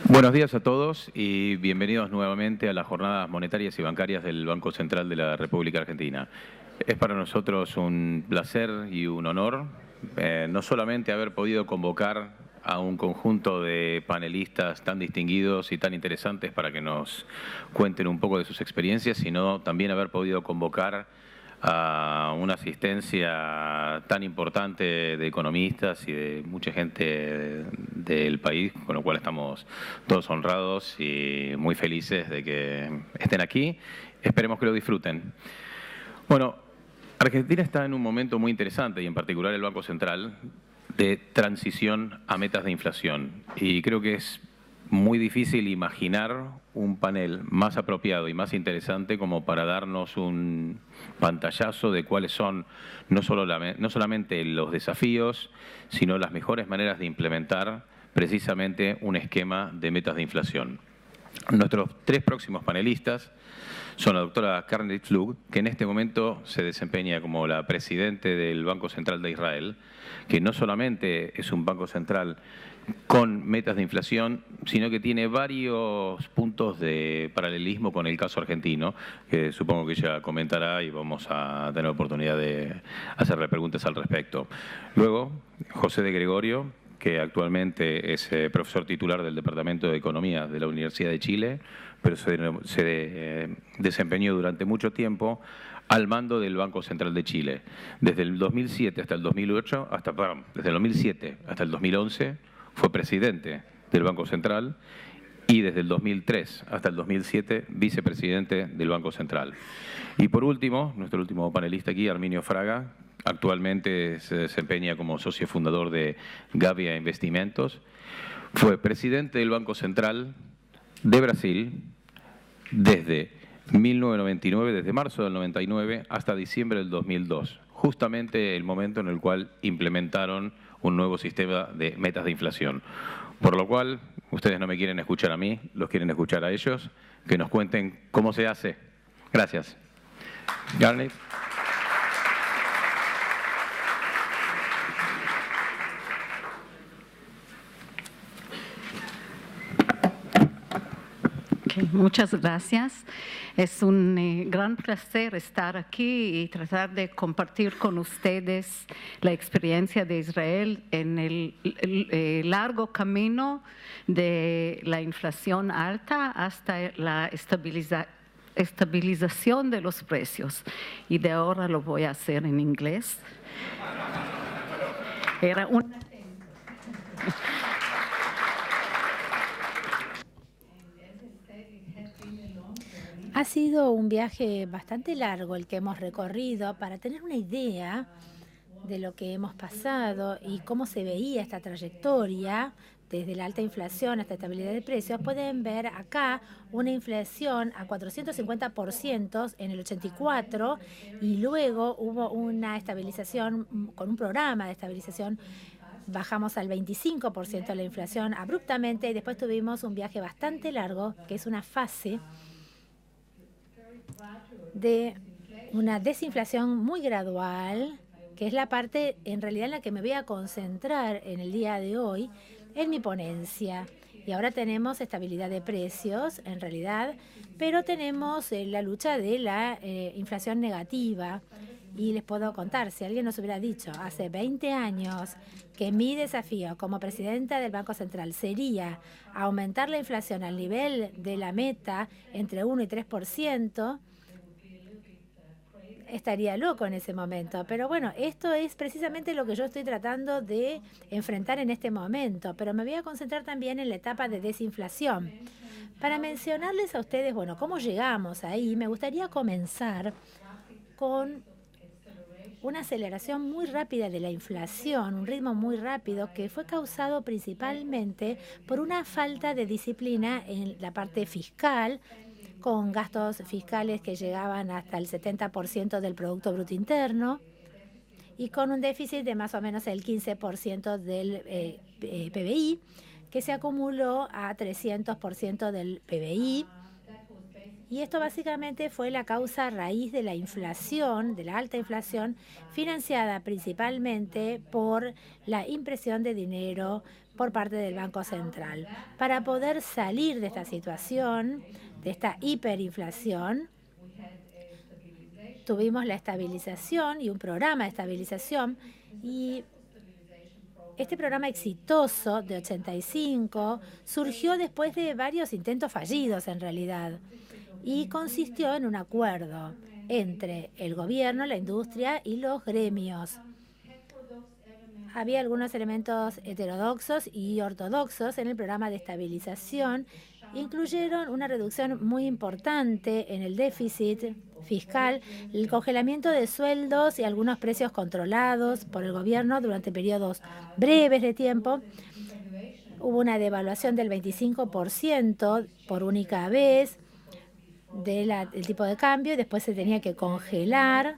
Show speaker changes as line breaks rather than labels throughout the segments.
Buenos días a todos y bienvenidos nuevamente a las jornadas monetarias y bancarias del Banco Central de la República Argentina. Es para nosotros un placer y un honor no solamente haber podido convocar a un conjunto de panelistas tan distinguidos y tan interesantes para que nos cuenten un poco de sus experiencias, sino también haber podido convocar a una asistencia tan importante de economistas y de mucha gente del país, con lo cual estamos todos honrados y muy felices de que estén aquí. Esperemos que lo disfruten. Bueno, Argentina está en un momento muy interesante, y en particular el Banco Central, de transición a metas de inflación. Y creo que es muy difícil imaginar un panel más apropiado y más interesante como para darnos un pantallazo de cuáles son no solamente los desafíos, sino las mejores maneras de implementar precisamente un esquema de metas de inflación. Nuestros tres próximos panelistas son la doctora Karnit Flug, que en este momento se desempeña como la presidente del Banco Central de Israel, que no solamente es un banco central con metas de inflación, sino que tiene varios puntos de paralelismo con el caso argentino, que supongo que ella comentará y vamos a tener oportunidad de hacerle preguntas al respecto. Luego, José de Gregorio, que actualmente es profesor titular del Departamento de Economía de la Universidad de Chile, pero se desempeñó durante mucho tiempo al mando del Banco Central de Chile. Desde el 2007 hasta el 2008, desde el 2007 hasta el 2011, fue presidente del Banco Central y desde el 2003 hasta el 2007, vicepresidente del Banco Central. Y por último, nuestro último panelista aquí, Arminio Fraga, actualmente se desempeña como socio fundador de Gavia Investimentos. Fue presidente del Banco Central de Brasil desde 1999, desde marzo del 99 hasta diciembre del 2002, justamente el momento en el cual implementaron un nuevo sistema de metas de inflación. Por lo cual, ustedes no me quieren escuchar a mí, los quieren escuchar a ellos, que nos cuenten cómo se hace. Gracias. Garnet.
Muchas gracias. Es un gran placer estar aquí y tratar de compartir con ustedes la experiencia de Israel en el largo camino de la inflación alta hasta la estabilización de los precios. Y de ahora lo voy a hacer en inglés. Era una...
Ha sido un viaje bastante largo el que hemos recorrido para tener una idea de lo que hemos pasado y cómo se veía esta trayectoria desde la alta inflación hasta estabilidad de precios. Pueden ver acá una inflación a 450% en el 84 y luego hubo una estabilización con un programa de estabilización. Bajamos al 25% de la inflación abruptamente y después tuvimos un viaje bastante largo, que es una fase de una desinflación muy gradual, que es la parte en realidad en la que me voy a concentrar en el día de hoy en mi ponencia. Y ahora tenemos estabilidad de precios, en realidad, pero tenemos la lucha de la inflación negativa. Y les puedo contar, si alguien nos hubiera dicho hace 20 años que mi desafío como presidenta del Banco Central sería aumentar la inflación al nivel de la meta entre 1 y 3%, estaría loco en ese momento. Pero bueno, esto es precisamente lo que yo estoy tratando de enfrentar en este momento. Pero me voy a concentrar también en la etapa de desinflación. Para mencionarles a ustedes, bueno, cómo llegamos ahí, me gustaría comenzar con una aceleración muy rápida de la inflación, un ritmo muy rápido que fue causado principalmente por una falta de disciplina en la parte fiscal, con gastos fiscales que llegaban hasta el 70% del Producto Bruto Interno y con un déficit de más o menos el 15% del PBI, que se acumuló a 300% del PBI. Y esto básicamente fue la causa raíz de la inflación, de la alta inflación, financiada principalmente por la impresión de dinero por parte del Banco Central. Para poder salir de esta situación, de esta hiperinflación, tuvimos la estabilización y un programa de estabilización, y este programa exitoso de 85 surgió después de varios intentos fallidos en realidad y consistió en un acuerdo entre el gobierno, la industria y los gremios. Había algunos elementos heterodoxos y ortodoxos en el programa de estabilización. Incluyeron una reducción muy importante en el déficit fiscal, el congelamiento de sueldos y algunos precios controlados por el gobierno durante periodos breves de tiempo. Hubo una devaluación del 25% por única vez del tipo de cambio y después se tenía que congelar.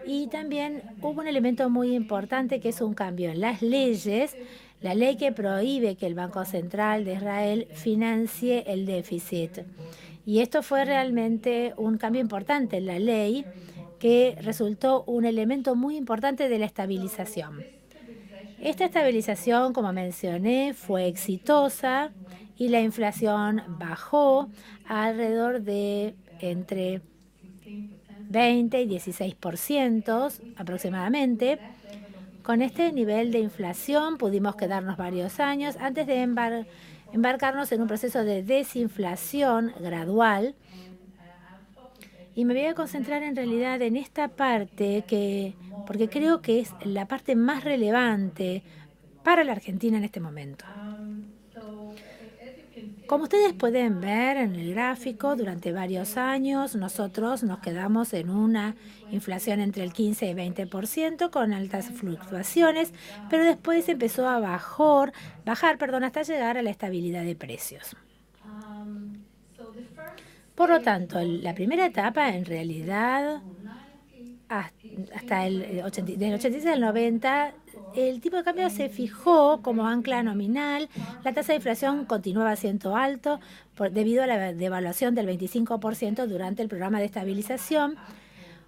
Y también hubo un elemento muy importante que es un cambio en las leyes, la ley que prohíbe que el Banco Central de Israel financie el déficit. Y esto fue realmente un cambio importante en la ley que resultó un elemento muy importante de la estabilización. Esta estabilización, como mencioné, fue exitosa y la inflación bajó alrededor de entre 20 y 16% aproximadamente. Con este nivel de inflación pudimos quedarnos varios años antes de embarcarnos en un proceso de desinflación gradual. Y me voy a concentrar en realidad en esta parte porque creo que es la parte más relevante para la Argentina en este momento. Como ustedes pueden ver en el gráfico, durante varios años nosotros nos quedamos en una inflación entre el 15 y 20% con altas fluctuaciones, pero después empezó a bajar, hasta llegar a la estabilidad de precios. Por lo tanto, la primera etapa en realidad, hasta del 86 al 90, el tipo de cambio se fijó como ancla nominal. La tasa de inflación continuaba siendo alto debido a la devaluación del 25% durante el programa de estabilización.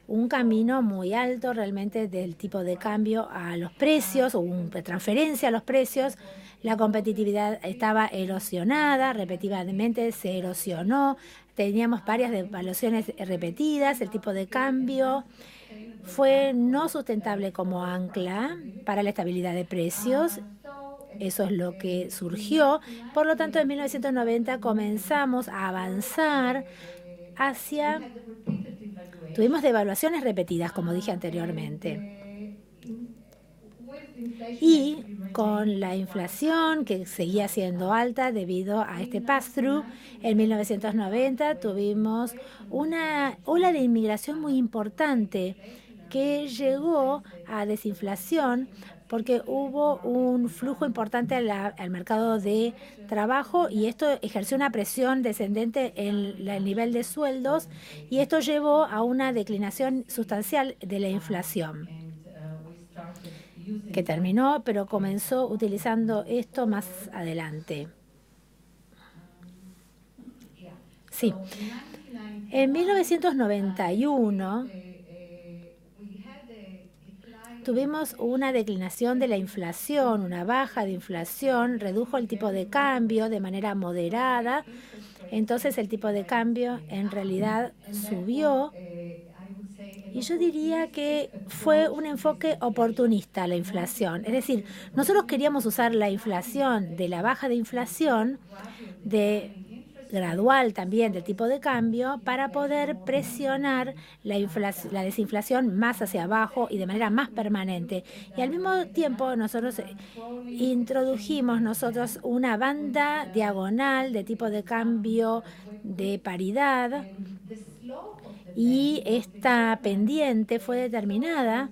Un camino muy alto realmente del tipo de cambio a los precios, o una transferencia a los precios. La competitividad estaba erosionada, repetidamente se erosionó. Teníamos varias devaluaciones repetidas. El tipo de cambio fue no sustentable como ancla para la estabilidad de precios. Eso es lo que surgió. Por lo tanto, en 1990 comenzamos a avanzar hacia... Tuvimos devaluaciones repetidas, como dije anteriormente. Y con la inflación que seguía siendo alta debido a este pass-through, en 1990 tuvimos una ola de inmigración muy importante que llegó a desinflación porque hubo un flujo importante al mercado de trabajo y esto ejerció una presión descendente en el nivel de sueldos y esto llevó a una declinación sustancial de la inflación, que terminó, pero comenzó utilizando esto más adelante. Sí. En 1991 tuvimos una declinación de la inflación, una baja de inflación, redujo el tipo de cambio de manera moderada. Entonces el tipo de cambio en realidad subió. Y yo diría que fue un enfoque oportunista la inflación. Es decir, nosotros queríamos usar la inflación, de la baja de inflación, gradual también del tipo de cambio, para poder presionar la desinflación más hacia abajo y de manera más permanente. Y al mismo tiempo nosotros introdujimos una banda diagonal de tipo de cambio de paridad. Y esta pendiente fue determinada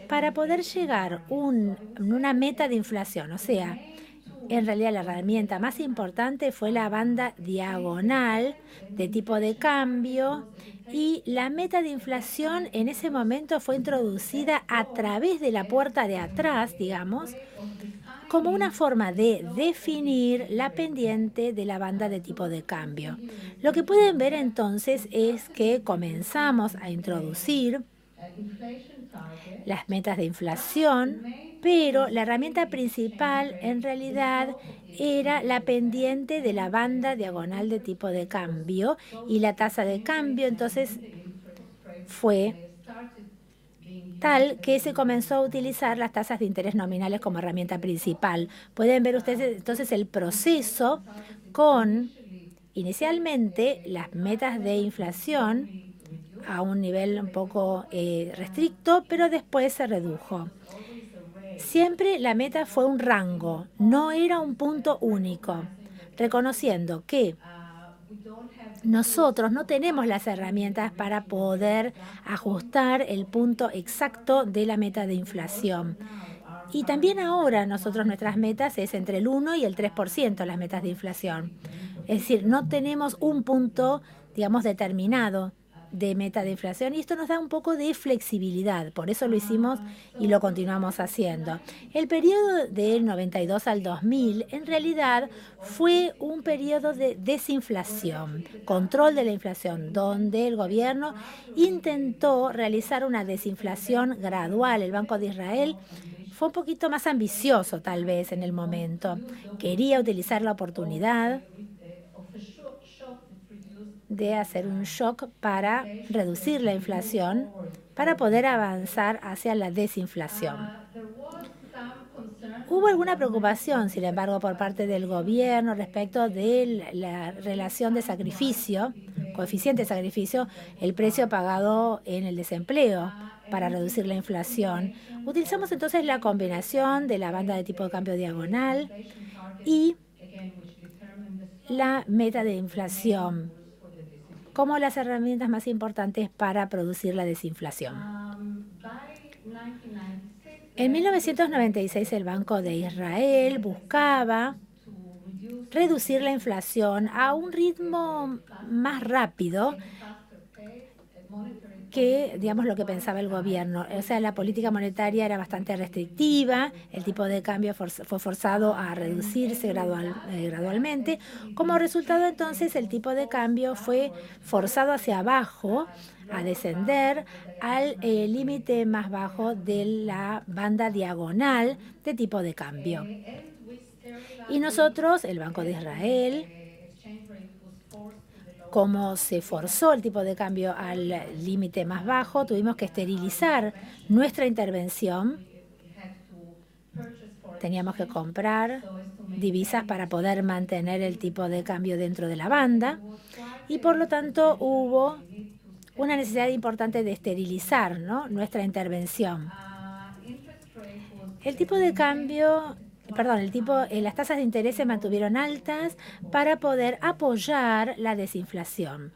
para poder llegar a una meta de inflación. O sea, en realidad la herramienta más importante fue la banda diagonal de tipo de cambio y la meta de inflación en ese momento fue introducida a través de la puerta de atrás, digamos, como una forma de definir la pendiente de la banda de tipo de cambio. Lo que pueden ver entonces es que comenzamos a introducir las metas de inflación pero la herramienta principal en realidad era la pendiente de la banda diagonal de tipo de cambio y la tasa de cambio. Entonces fue tal que se comenzó a utilizar las tasas de interés nominales como herramienta principal. Pueden ver ustedes entonces el proceso con inicialmente las metas de inflación a un nivel un poco restricto, pero después se redujo. Siempre la meta fue un rango, no era un punto único, reconociendo que nosotros no tenemos las herramientas para poder ajustar el punto exacto de la meta de inflación. Y también ahora nuestras metas es entre el 1 y el 3% las metas de inflación. Es decir, no tenemos un punto, digamos, determinado de meta de inflación y esto nos da un poco de flexibilidad. Por eso lo hicimos y lo continuamos haciendo. El periodo del 92 al 2000 en realidad fue un periodo de desinflación, control de la inflación, donde el gobierno intentó realizar una desinflación gradual. El Banco de Israel fue un poquito más ambicioso tal vez en el momento. Quería utilizar la oportunidad de hacer un shock para reducir la inflación, para poder avanzar hacia la desinflación. Hubo alguna preocupación, sin embargo, por parte del gobierno respecto de la relación de sacrificio, coeficiente de sacrificio, el precio pagado en el desempleo para reducir la inflación. Utilizamos entonces la combinación de la banda de tipo de cambio diagonal y la meta de inflación como las herramientas más importantes para producir la desinflación. En 1996 el Banco de Israel buscaba reducir la inflación a un ritmo más rápido que, digamos, lo que pensaba el gobierno. O sea, la política monetaria era bastante restrictiva, el tipo de cambio fue forzado a reducirse gradualmente. Como resultado, entonces, el tipo de cambio fue forzado hacia abajo, a descender al límite más bajo de la banda diagonal de tipo de cambio. Y nosotros, el Banco de Israel, como se forzó el tipo de cambio al límite más bajo, tuvimos que esterilizar nuestra intervención. Teníamos que comprar divisas para poder mantener el tipo de cambio dentro de la banda y por lo tanto hubo una necesidad importante de esterilizar, ¿no?, nuestra intervención. El tipo de cambio, las tasas de interés se mantuvieron altas para poder apoyar la desinflación.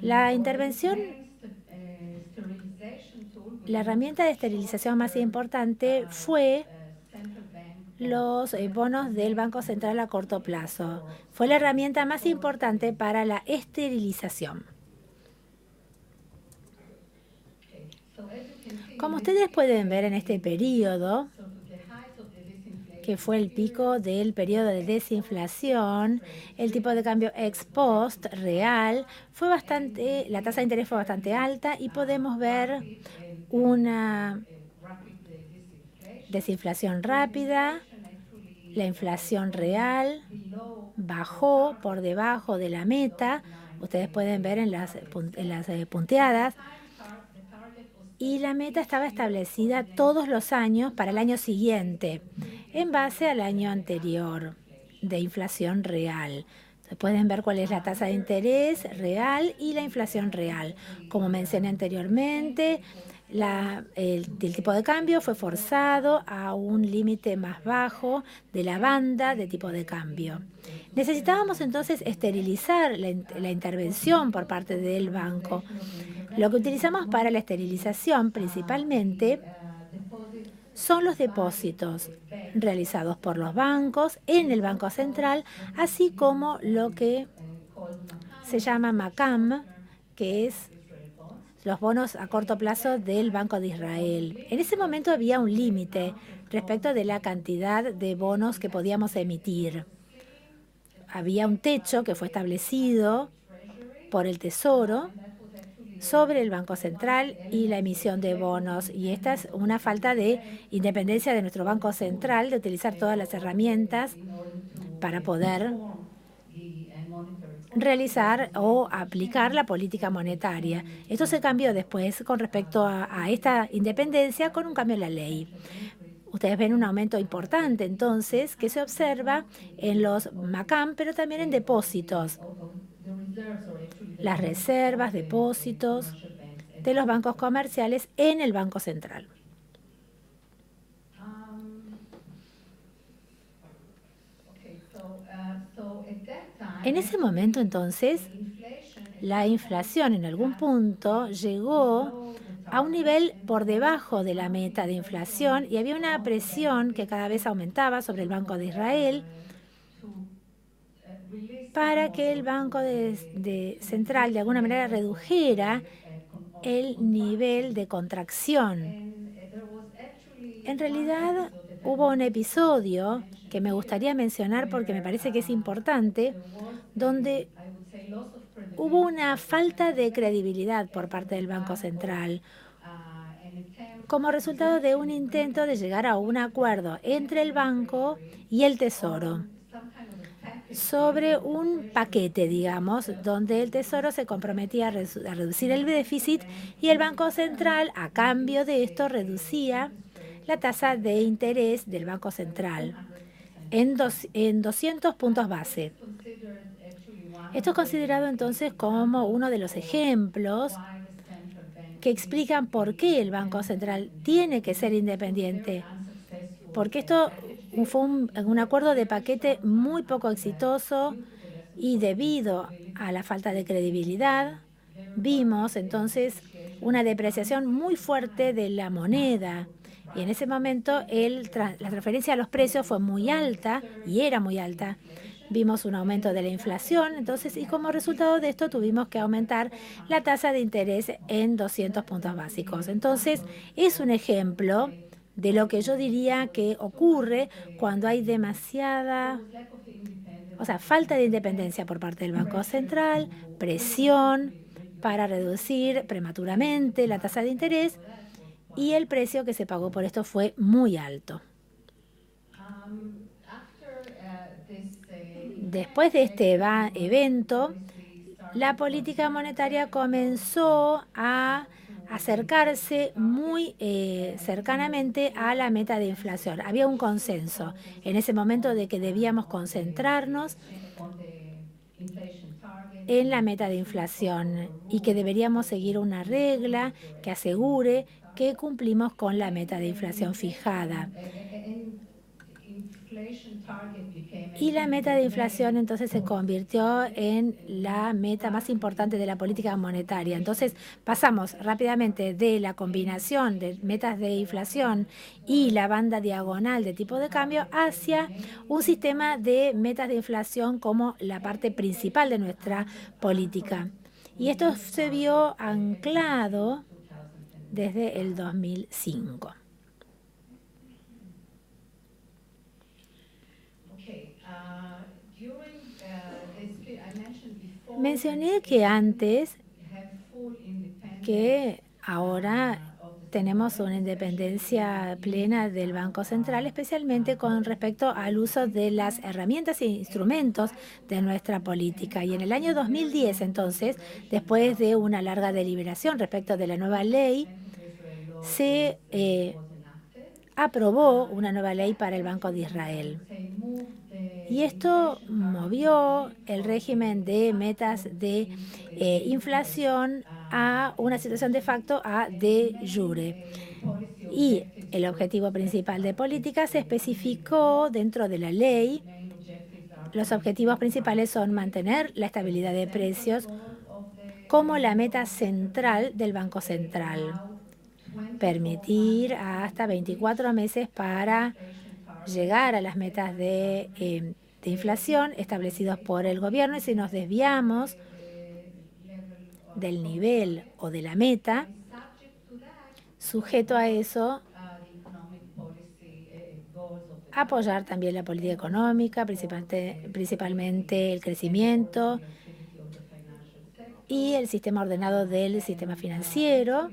La intervención, la herramienta de esterilización más importante fue los bonos del Banco Central a corto plazo. Fue la herramienta más importante para la esterilización. Como ustedes pueden ver en este periodo, que fue el pico del periodo de desinflación, el tipo de cambio ex post real la tasa de interés fue bastante alta y podemos ver una desinflación rápida. La inflación real bajó por debajo de la meta. Ustedes pueden ver en las punteadas. Y la meta estaba establecida todos los años para el año siguiente, en base al año anterior de inflación real. Entonces pueden ver cuál es la tasa de interés real y la inflación real. Como mencioné anteriormente, el tipo de cambio fue forzado a un límite más bajo de la banda de tipo de cambio. Necesitábamos entonces esterilizar la intervención por parte del banco. Lo que utilizamos para la esterilización principalmente son los depósitos realizados por los bancos en el Banco Central, así como lo que se llama MACAM, que es los bonos a corto plazo del Banco de Israel. En ese momento había un límite respecto de la cantidad de bonos que podíamos emitir. Había un techo que fue establecido por el Tesoro sobre el Banco Central y la emisión de bonos. Y esta es una falta de independencia de nuestro Banco Central, de utilizar todas las herramientas para poder realizar o aplicar la política monetaria. Esto se cambió después con respecto a esta independencia con un cambio en la ley. Ustedes ven un aumento importante entonces que se observa en los MACAM, pero también en depósitos. Las reservas, depósitos de los bancos comerciales en el Banco Central. En ese momento, entonces, la inflación en algún punto llegó a un nivel por debajo de la meta de inflación y había una presión que cada vez aumentaba sobre el Banco de Israel para que el Banco Central de alguna manera redujera el nivel de contracción. En realidad, hubo un episodio que me gustaría mencionar porque me parece que es importante, donde hubo una falta de credibilidad por parte del Banco Central como resultado de un intento de llegar a un acuerdo entre el banco y el Tesoro sobre un paquete, digamos, donde el Tesoro se comprometía a reducir el déficit y el Banco Central, a cambio de esto, reducía la tasa de interés del Banco Central en 200 puntos base. Esto es considerado entonces como uno de los ejemplos que explican por qué el Banco Central tiene que ser independiente, porque esto fue un acuerdo de paquete muy poco exitoso y debido a la falta de credibilidad vimos entonces una depreciación muy fuerte de la moneda. Y en ese momento la transferencia a los precios fue muy alta y era muy alta. Vimos un aumento de la inflación, entonces, y como resultado de esto tuvimos que aumentar la tasa de interés en 200 puntos básicos. Entonces, es un ejemplo de lo que yo diría que ocurre cuando hay falta de independencia por parte del Banco Central, presión para reducir prematuramente la tasa de interés y el precio que se pagó por esto fue muy alto. Después de este evento, la política monetaria comenzó a acercarse muy cercanamente a la meta de inflación. Había un consenso en ese momento de que debíamos concentrarnos en la meta de inflación y que deberíamos seguir una regla que asegure que cumplimos con la meta de inflación fijada. Y la meta de inflación entonces se convirtió en la meta más importante de la política monetaria. Entonces pasamos rápidamente de la combinación de metas de inflación y la banda diagonal de tipo de cambio hacia un sistema de metas de inflación como la parte principal de nuestra política. Y esto se vio anclado desde el 2005. Mencioné que antes que ahora tenemos una independencia plena del Banco Central, especialmente con respecto al uso de las herramientas e instrumentos de nuestra política. Y en el año 2010, entonces, después de una larga deliberación respecto de la nueva ley, se aprobó una nueva ley para el Banco de Israel. Y esto movió el régimen de metas de inflación a una situación de facto a de jure. Y el objetivo principal de política se especificó dentro de la ley. Los objetivos principales son mantener la estabilidad de precios como la meta central del Banco Central, permitir hasta 24 meses para llegar a las metas de inflación establecidos por el gobierno, y si nos desviamos del nivel o de la meta, sujeto a eso, apoyar también la política económica, principalmente el crecimiento y el sistema ordenado del sistema financiero,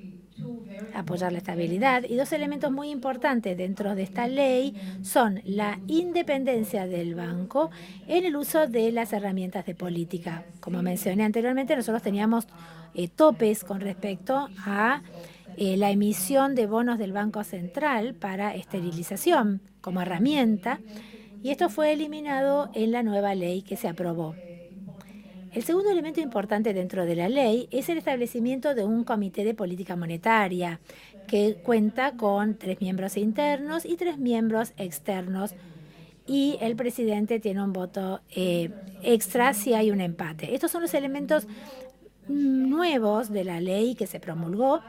apoyar la estabilidad. Y dos elementos muy importantes dentro de esta ley son la independencia del banco en el uso de las herramientas de política. Como mencioné anteriormente, nosotros teníamos topes con respecto a la emisión de bonos del Banco Central para esterilización como herramienta, y esto fue eliminado en la nueva ley que se aprobó. El segundo elemento importante dentro de la ley es el establecimiento de un comité de política monetaria que cuenta con 3 miembros internos y 3 miembros externos, y el presidente tiene un voto extra si hay un empate. Estos son los elementos nuevos de la ley que se promulgó,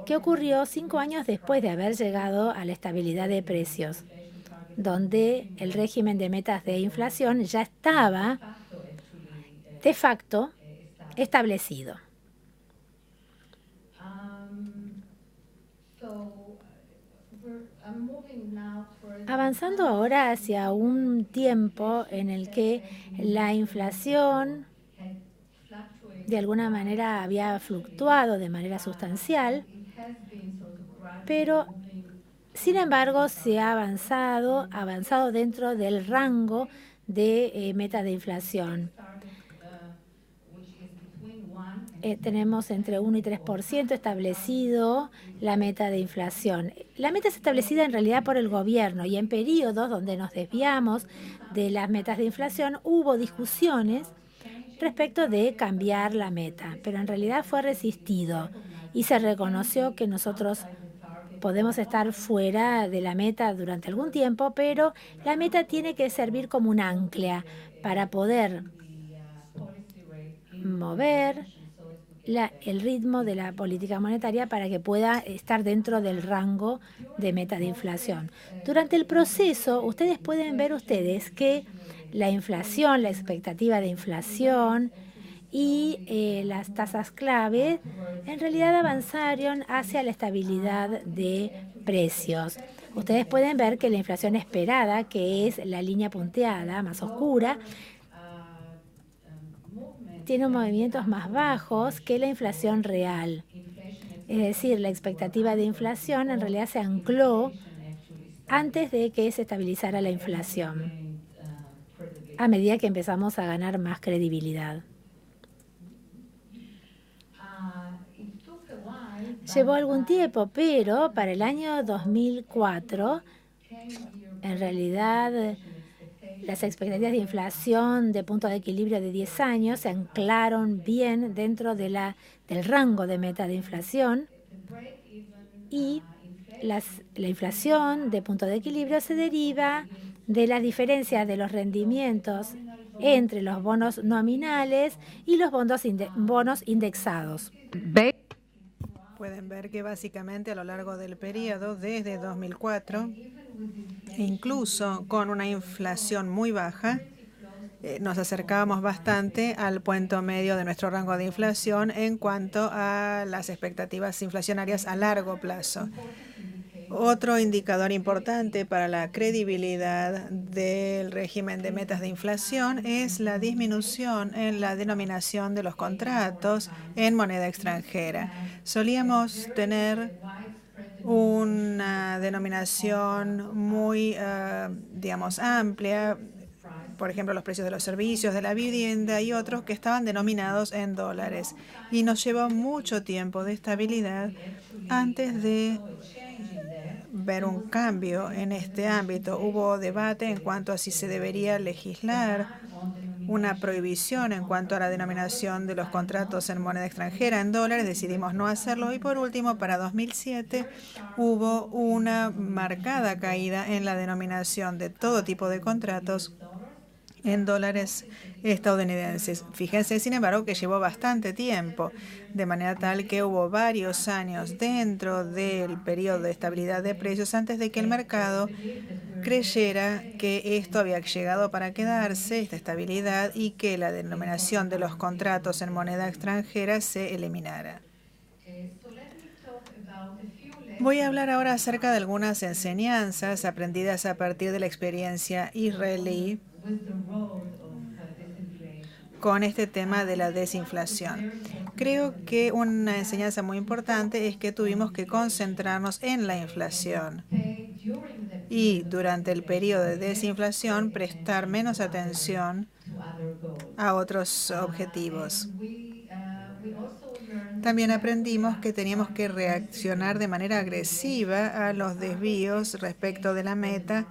que ocurrió 5 años después de haber llegado a la estabilidad de precios, donde el régimen de metas de inflación ya estaba de facto establecido. Avanzando ahora hacia un tiempo en el que la inflación de alguna manera había fluctuado de manera sustancial, pero sin embargo se ha avanzado dentro del rango de meta de inflación. Tenemos entre 1 y 3% establecido la meta de inflación. La meta es establecida en realidad por el gobierno, y en periodos donde nos desviamos de las metas de inflación hubo discusiones respecto de cambiar la meta, pero en realidad fue resistido y se reconoció que nosotros podemos estar fuera de la meta durante algún tiempo, pero la meta tiene que servir como un ancla para poder mover el ritmo de la política monetaria para que pueda estar dentro del rango de meta de inflación. Durante el proceso, ustedes pueden ver que la inflación, la expectativa de inflación y las tasas clave en realidad avanzaron hacia la estabilidad de precios. Ustedes pueden ver que la inflación esperada, que es la línea punteada más oscura, tiene movimientos más bajos que la inflación real. Es decir, la expectativa de inflación en realidad se ancló antes de que se estabilizara la inflación, a medida que empezamos a ganar más credibilidad. Llevó algún tiempo, pero para el año 2004, en realidad, las expectativas de inflación de punto de equilibrio de 10 años se anclaron bien dentro de del rango de meta de inflación, y la inflación de punto de equilibrio se deriva de las diferencias de los rendimientos entre los bonos nominales y los bonos indexados.
Pueden ver que básicamente a lo largo del periodo, desde 2004, e incluso con una inflación muy baja, nos acercábamos bastante al punto medio de nuestro rango de inflación en cuanto a las expectativas inflacionarias a largo plazo. Otro indicador importante para la credibilidad del régimen de metas de inflación es la disminución en la denominación de los contratos en moneda extranjera. Solíamos tener una denominación muy, amplia, por ejemplo, los precios de los servicios, de la vivienda y otros que estaban denominados en dólares. Y nos llevó mucho tiempo de estabilidad antes de ver un cambio en este ámbito. Hubo debate en cuanto a si se debería legislar una prohibición en cuanto a la denominación de los contratos en moneda extranjera en dólares. Decidimos no hacerlo, y por último, para 2007 hubo una marcada caída en la denominación de todo tipo de contratos en dólares estadounidenses. Fíjense, sin embargo, que llevó bastante tiempo, de manera tal que hubo varios años dentro del periodo de estabilidad de precios antes de que el mercado creyera que esto había llegado para quedarse, esta estabilidad, y que la denominación de los contratos en moneda extranjera se eliminara. Voy a hablar ahora acerca de algunas enseñanzas aprendidas a partir de la experiencia israelí con este tema de la desinflación. Creo que una enseñanza muy importante es que tuvimos que concentrarnos en la inflación y durante el periodo de desinflación prestar menos atención a otros objetivos. También aprendimos que teníamos que reaccionar de manera agresiva a los desvíos respecto de la meta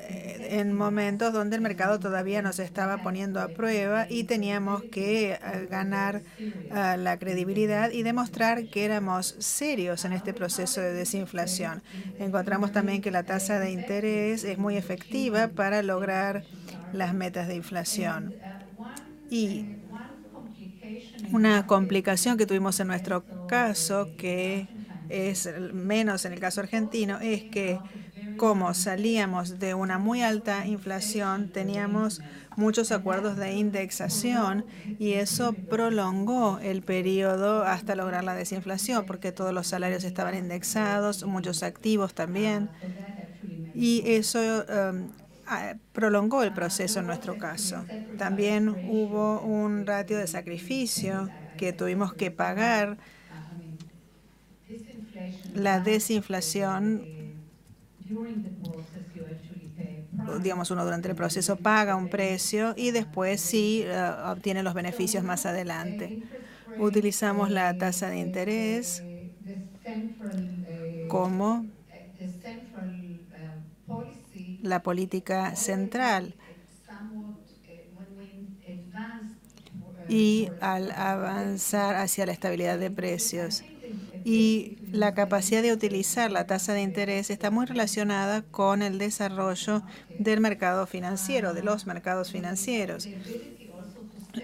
en momentos donde el mercado todavía nos estaba poniendo a prueba y teníamos que ganar la credibilidad y demostrar que éramos serios en este proceso de desinflación. Encontramos también que la tasa de interés es muy efectiva para lograr las metas de inflación. Y una complicación que tuvimos en nuestro caso, que es menos en el caso argentino, es que como salíamos de una muy alta inflación, teníamos muchos acuerdos de indexación y eso prolongó el periodo hasta lograr la desinflación, porque todos los salarios estaban indexados, muchos activos también, y eso prolongó el proceso en nuestro caso. También hubo un ratio de sacrificio que tuvimos que pagar. La desinflación, digamos, uno durante el proceso paga un precio y después sí obtiene los beneficios más adelante. Utilizamos la tasa de interés como la política central. Y al avanzar hacia la estabilidad de precios. Y la capacidad de utilizar la tasa de interés está muy relacionada con el desarrollo del mercado financiero, de los mercados financieros.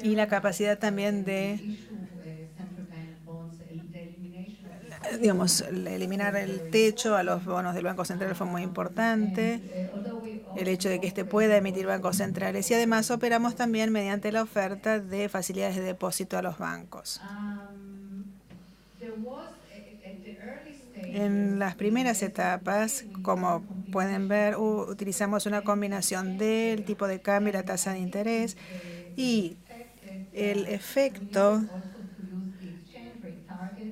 Y la capacidad también de, digamos, eliminar el techo a los bonos del Banco Central fue muy importante. El hecho de que éste pueda emitir bancos centrales. Y además operamos también mediante la oferta de facilidades de depósito a los bancos. En las primeras etapas, como pueden ver, utilizamos una combinación del tipo de cambio y la tasa de interés y el efecto.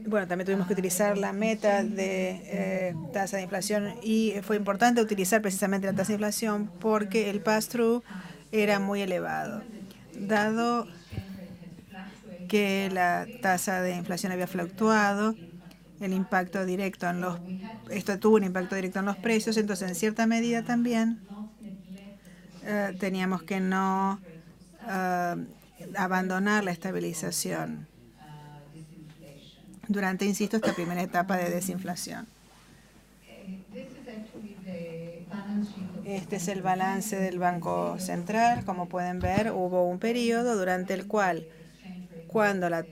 Bueno, también tuvimos que utilizar la meta de tasa de inflación y fue importante utilizar precisamente la tasa de inflación porque el pass-through era muy elevado. Dado que la tasa de inflación había fluctuado, el impacto directo en esto tuvo un impacto directo en los precios, entonces en cierta medida también teníamos que no abandonar la estabilización durante, insisto, esta primera etapa de desinflación. Este es el balance del Banco Central. Como pueden ver, hubo un periodo durante el cual, cuando la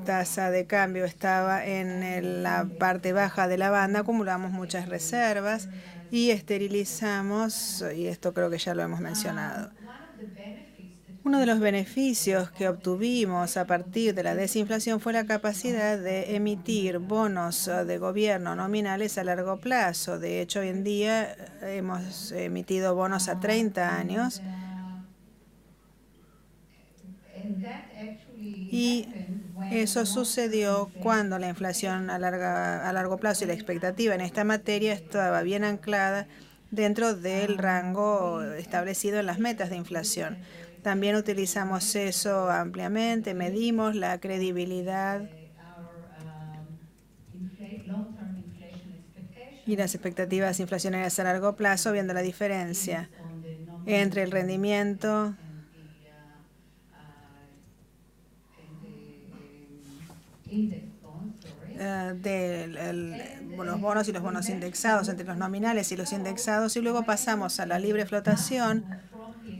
tasa de cambio estaba en la parte baja de la banda, acumulamos muchas reservas y esterilizamos, y esto creo que ya lo hemos mencionado. Uno de los beneficios que obtuvimos a partir de la desinflación fue la capacidad de emitir bonos de gobierno nominales a largo plazo. De hecho, hoy en día hemos emitido bonos a 30 años. Y eso sucedió cuando la inflación a largo plazo y la expectativa en esta materia estaba bien anclada dentro del rango establecido en las metas de inflación. También utilizamos eso ampliamente, medimos la credibilidad y las expectativas inflacionarias a largo plazo, viendo la diferencia entre el rendimiento de los bonos y los bonos indexados, entre los nominales y los indexados, y luego pasamos a la libre flotación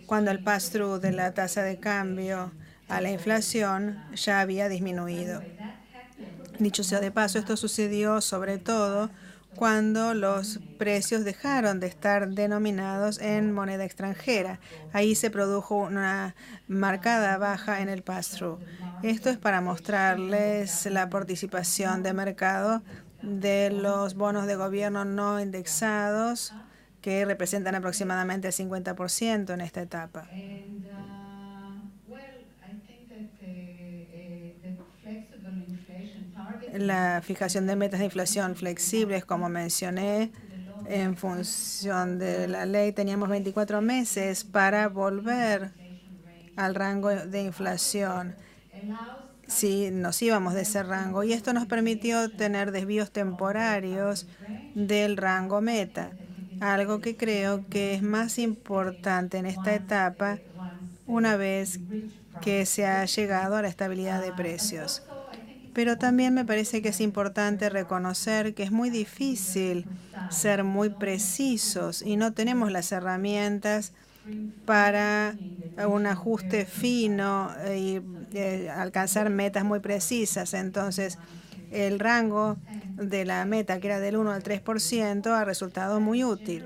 cuando el pass-through de la tasa de cambio a la inflación ya había disminuido. Dicho sea de paso, esto sucedió sobre todo cuando los precios dejaron de estar denominados en moneda extranjera. Ahí se produjo una marcada baja en el pass-through. Esto es para mostrarles la participación de mercado de los bonos de gobierno no indexados, que representan aproximadamente el 50% en esta etapa. la fijación de metas de inflación flexibles, como mencioné. En función de la ley, teníamos 24 meses para volver al rango de inflación si nos íbamos de ese rango. Y esto nos permitió tener desvíos temporarios del rango meta, algo que creo que es más importante en esta etapa una vez que se ha llegado a la estabilidad de precios. Pero también me parece que es importante reconocer que es muy difícil ser muy precisos y no tenemos las herramientas para un ajuste fino y alcanzar metas muy precisas. Entonces, el rango de la meta, que era del 1 al 3%, ha resultado muy útil.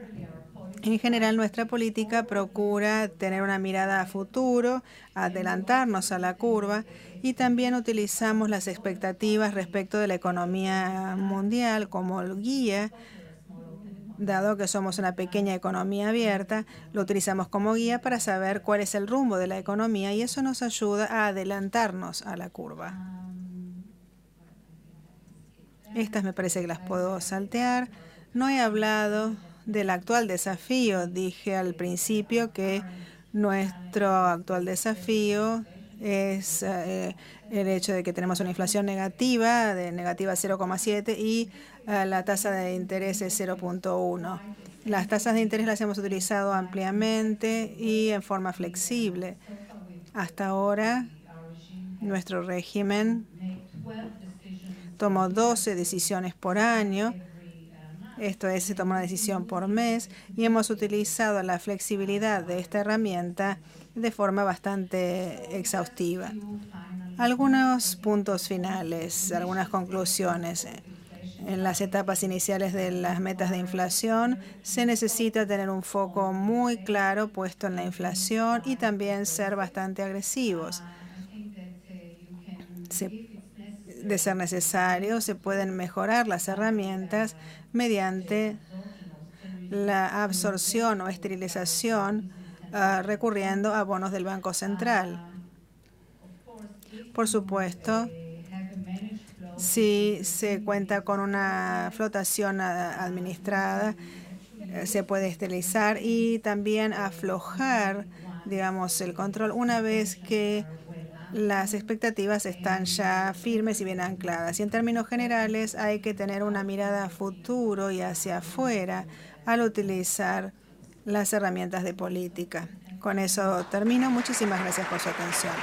En general, nuestra política procura tener una mirada a futuro, adelantarnos a la curva, y también utilizamos las expectativas respecto de la economía mundial como guía. Dado que somos una pequeña economía abierta, lo utilizamos como guía para saber cuál es el rumbo de la economía y eso nos ayuda a adelantarnos a la curva. Estas me parece que las puedo saltear. No he hablado del actual desafío. Dije al principio que nuestro actual desafío es el hecho de que tenemos una inflación negativa, de negativa 0,7 y la tasa de interés es 0,1. Las tasas de interés las hemos utilizado ampliamente y en forma flexible. Hasta ahora, nuestro régimen tomó 12 decisiones por año. Esto es, se toma una decisión por mes y hemos utilizado la flexibilidad de esta herramienta de forma bastante exhaustiva. Algunos puntos finales, algunas conclusiones. En las etapas iniciales de las metas de inflación se necesita tener un foco muy claro puesto en la inflación y también ser bastante agresivos. De ser necesario, se pueden mejorar las herramientas mediante la absorción o esterilización recurriendo a bonos del Banco Central. Por supuesto, si se cuenta con una flotación administrada, se puede esterilizar y también aflojar, digamos, el control una vez que las expectativas están ya firmes y bien ancladas. Y en términos generales hay que tener una mirada a futuro y hacia afuera al utilizar las herramientas de política. Con eso termino. Muchísimas gracias por su atención.